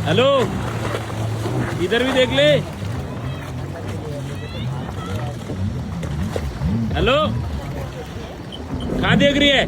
Hello, इधर भी देख ले। हेलो, कहाँ देख रही है?